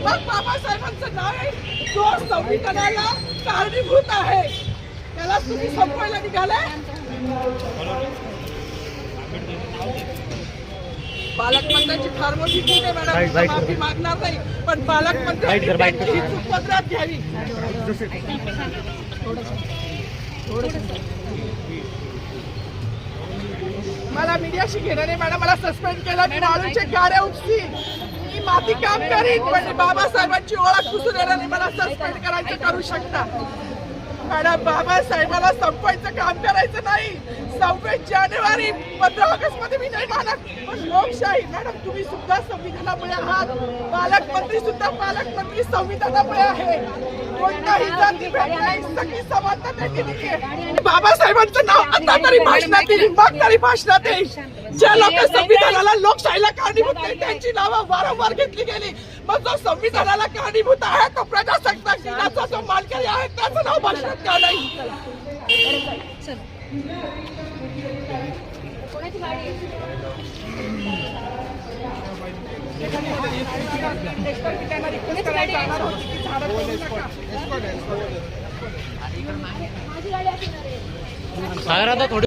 मग बाबासाहेबांचं नाव आहे जो संविधानाला कारणीभूत आहे त्याला तुम्ही संपवायला निघालाय. पालकमंत्र्यांची फार मोठी चूक आहे मॅडम, माफी मागणार नाही, पण पालकमंत्र्यांनी ही चूक पदरात घ्यावी. मला मीडियाशी घेणं नाही मॅडम, मला सस्पेंड केलं, मी वाळूचे गाड्या उपसी, मी माती काम करीन, पण बाबासाहेबांची ओळख पुसून येणार नाही. मला सस्पेंड करायचं करू शकता मॅडम. बाबासाहेबाला संपवायचं काम करायचं नाही. 26 जानेवारी 15 ऑगस्ट मध्ये मी नाही मानत, पण लोकशाही मॅडम तुम्ही सुद्धा संविधानामुळे आहात. पालकमंत्री सुद्धा पालकमंत्री संविधानामुळे आहे. कोणताही जाती भेद नाही, सगळी समानता त्यांनी दिली आहे. बाबासाहेबांचं नाव आता तरी भाषणात येईल, मग तरी भाषणात येईल. ज्या लोक संविधानाला लोकशाहीला कारणीभूत नाही त्यांची नावं वारंवार घेतली गेली. मग जो संविधानाला कारणीभूत आहे तो प्रजासत्ताक दिनाचा जो मानकरी आहे त्याचं नाव भाषणात का नाही? सागर आता थोडी